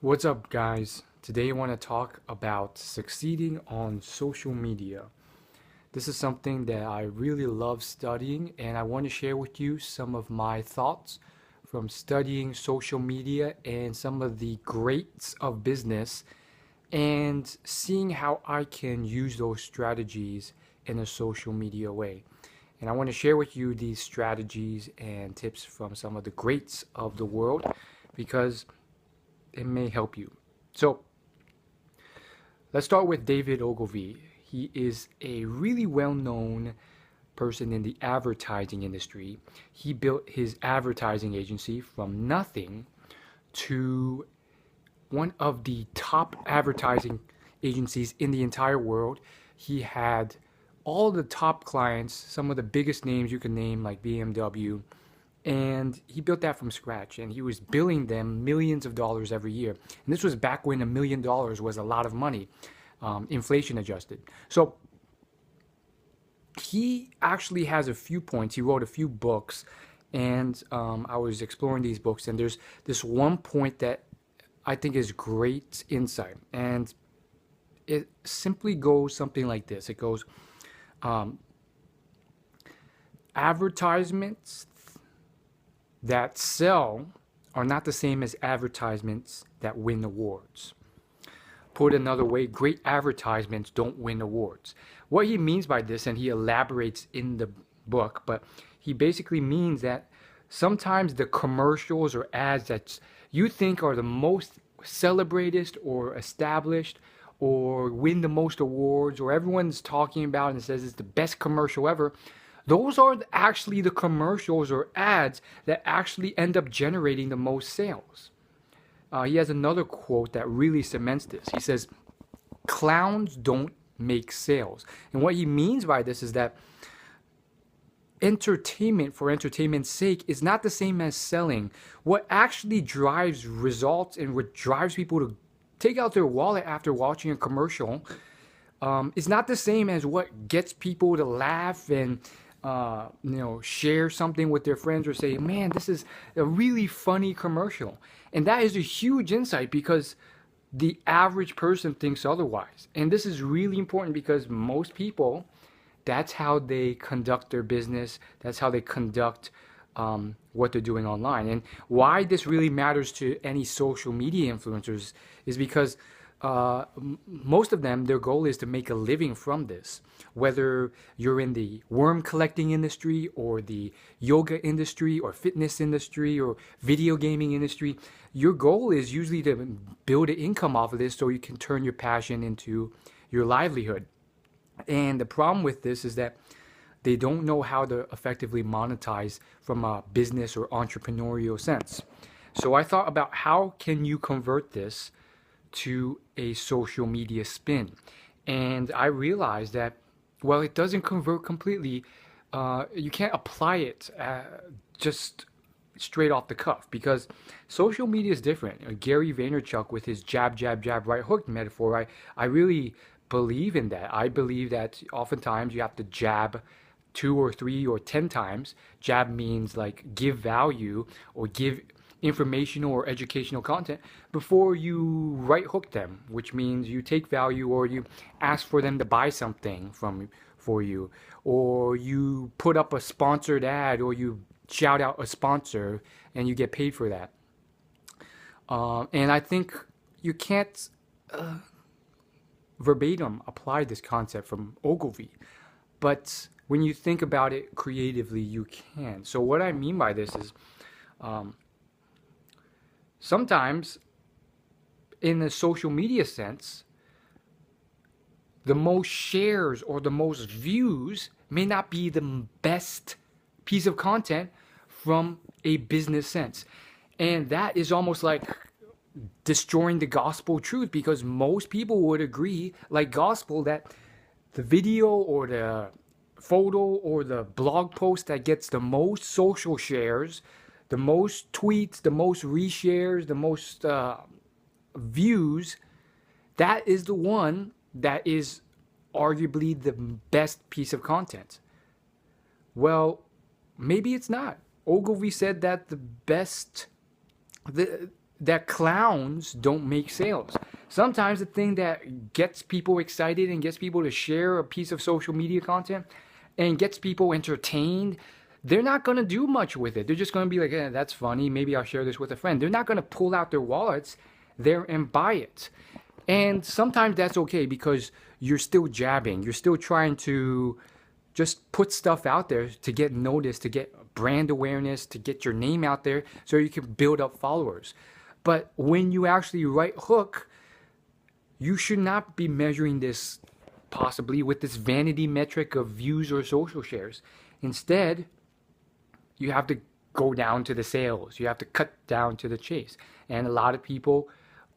What's up, guys? Today I want to talk about succeeding on social media. This is something that I really love studying, and I want to share with you some of my thoughts from studying social media and some of the greats of business and seeing how I can use those strategies in a social media way. And I want to share with you these strategies and tips from some of the greats of the world because it may help you. So let's start with David Ogilvy. He is a really well-known person in the advertising industry. He built his advertising agency from nothing to one of the top advertising agencies in the entire world. He had all the top clients, some of the biggest names you can name, like BMW, and he built that from scratch, and he was billing them millions of dollars every year. And this was back when $1 million was a lot of money, inflation adjusted. So he actually has a few points. He wrote a few books, and I was exploring these books, and there's this one point that I think is great insight, and it simply goes something like this. It goes, advertisements that sell are not the same as advertisements that win awards. Put another way, great advertisements don't win awards. What he means by this, and he elaborates in the book, but he basically means that sometimes the commercials or ads that you think are the most celebrated or established or win the most awards or everyone's talking about and says it's the best commercial ever, those are actually the commercials or ads that actually end up generating the most sales. He has another quote that really cements this. He says, clowns don't make sales. And what he means by this is that entertainment for entertainment's sake is not the same as selling. What actually drives results and what drives people to take out their wallet after watching a commercial is not the same as what gets people to laugh and share something with their friends or say, man, this is a really funny commercial. And that is a huge insight because the average person thinks otherwise. And this is really important because most people, that's how they conduct their business. That's how they conduct what they're doing online. And why this really matters to any social media influencers is because most of them, their goal is to make a living from this. Whether you're in the worm collecting industry or the yoga industry or fitness industry or video gaming industry, your goal is usually to build an income off of this so you can turn your passion into your livelihood. And the problem with this is that they don't know how to effectively monetize from a business or entrepreneurial sense. So I thought about how can you convert this to a social media spin. And I realized that, well, it doesn't convert completely. You can't apply it just straight off the cuff because social media is different. Gary Vaynerchuk with his jab, jab, jab, right hook metaphor, I really believe in that. I believe that oftentimes you have to jab 2 or 3 or 10 times. Jab means like give value or give informational or educational content before you right hook them, which means you take value or you ask for them to buy something for you, or you put up a sponsored ad or you shout out a sponsor and you get paid for that. And I think you can't verbatim apply this concept from Ogilvy, but when you think about it creatively, you can. So what I mean by this is sometimes in the social media sense, the most shares or the most views may not be the best piece of content from a business sense. And that is almost like destroying the gospel truth because most people would agree, like gospel, that the video or the photo or the blog post that gets the most social shares, the most tweets, the most reshares, the most views, that is the one that is arguably the best piece of content. Well, maybe it's not. Ogilvy said that the that clowns don't make sales. Sometimes the thing that gets people excited and gets people to share a piece of social media content and gets people entertained, they're not going to do much with it. They're just going to be like, that's funny. Maybe I'll share this with a friend. They're not going to pull out their wallets there and buy it. And sometimes that's okay because you're still jabbing. You're still trying to just put stuff out there to get noticed, to get brand awareness, to get your name out there so you can build up followers. But when you actually right hook, you should not be measuring this possibly with this vanity metric of views or social shares. Instead, you have to go down to the sales. You have to cut down to the chase. And a lot of people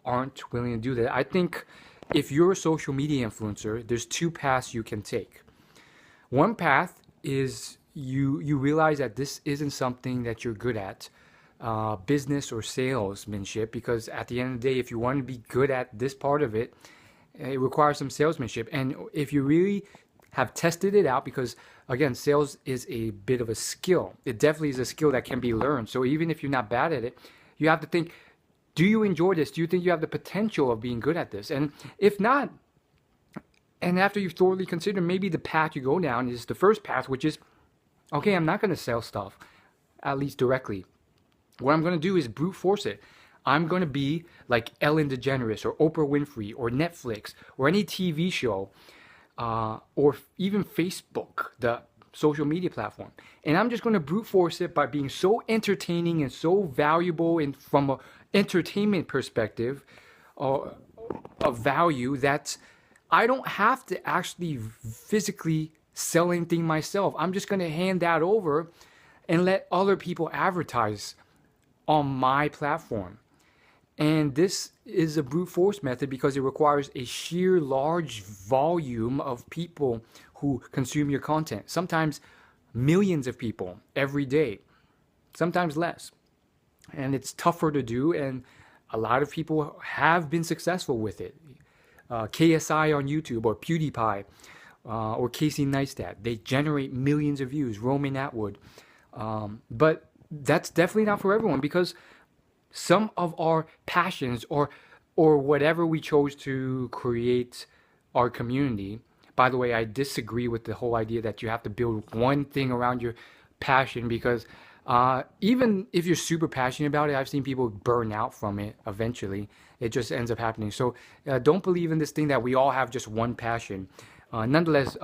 aren't willing to do that. I think if you're a social media influencer, there's two paths you can take. One path is you realize that this isn't something that you're good at, business or salesmanship, because at the end of the day, if you want to be good at this part of it, it requires some salesmanship. And if you really have tested it out, because again, sales is a bit of a skill. It definitely is a skill that can be learned. So even if you're not bad at it, you have to think, do you enjoy this? Do you think you have the potential of being good at this? And if not, and after you've thoroughly considered, maybe the path you go down is the first path, which is, okay, I'm not going to sell stuff, at least directly. What I'm going to do is brute force it. I'm going to be like Ellen DeGeneres or Oprah Winfrey or Netflix or any TV show or even Facebook, the social media platform. And I'm just going to brute force it by being so entertaining and so valuable and from an entertainment perspective of value that I don't have to actually physically sell anything myself. I'm just going to hand that over and let other people advertise on my platform. And this is a brute force method because it requires a sheer large volume of people who consume your content. Sometimes millions of people every day, sometimes less. And it's tougher to do, and a lot of people have been successful with it. KSI on YouTube or PewDiePie or Casey Neistat, they generate millions of views, Roman Atwood. But that's definitely not for everyone, because some of our passions or whatever we chose to create our community. By the way, I disagree with the whole idea that you have to build one thing around your passion, because even if you're super passionate about it, I've seen people burn out from it eventually. It just ends up happening. So don't believe in this thing that we all have just one passion. Nonetheless,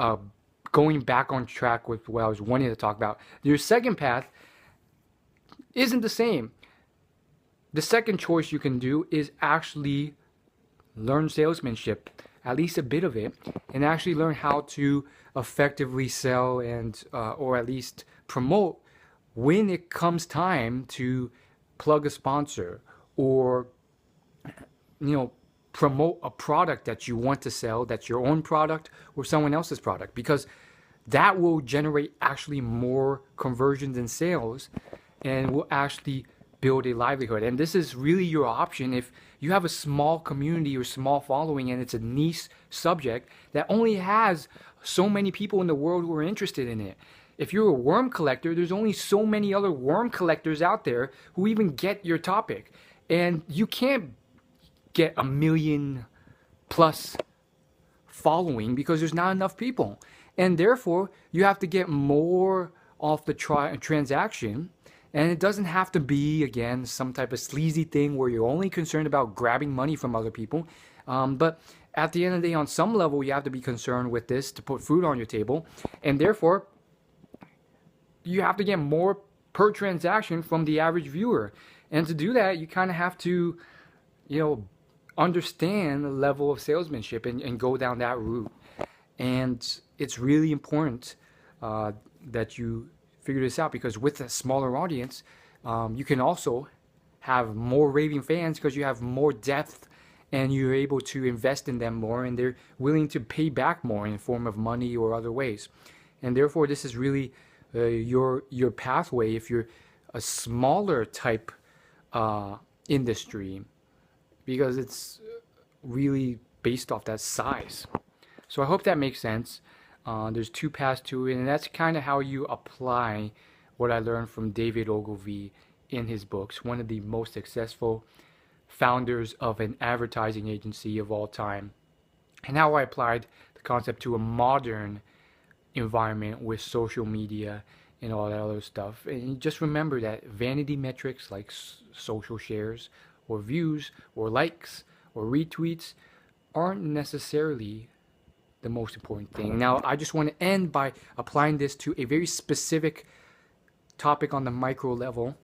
going back on track with what I was wanting to talk about, your second path isn't the same. The second choice you can do is actually learn salesmanship, at least a bit of it, and actually learn how to effectively sell and or at least promote when it comes time to plug a sponsor or promote a product that you want to sell, that's your own product or someone else's product, because that will generate actually more conversions and sales and will actually build a livelihood. And this is really your option if you have a small community or small following and it's a niche subject that only has so many people in the world who are interested in it. If you're a worm collector, there's only so many other worm collectors out there who even get your topic. And you can't get 1 million plus following because there's not enough people. And therefore, you have to get more off the transaction. And it doesn't have to be, again, some type of sleazy thing where you're only concerned about grabbing money from other people. But at the end of the day, on some level, you have to be concerned with this to put food on your table. And therefore, you have to get more per transaction from the average viewer. And to do that, you kind of have to, understand the level of salesmanship and go down that route. And it's really important that you figure this out, because with a smaller audience, you can also have more raving fans because you have more depth and you're able to invest in them more, and they're willing to pay back more in the form of money or other ways. And therefore, this is really your pathway if you're a smaller type industry, because it's really based off that size. So I hope that makes sense. There's two paths to it, and that's kind of how you apply what I learned from David Ogilvy in his books, one of the most successful founders of an advertising agency of all time, and how I applied the concept to a modern environment with social media and all that other stuff. And just remember that vanity metrics like social shares or views or likes or retweets aren't necessarily the most important thing. Now, I just want to end by applying this to a very specific topic on the micro level.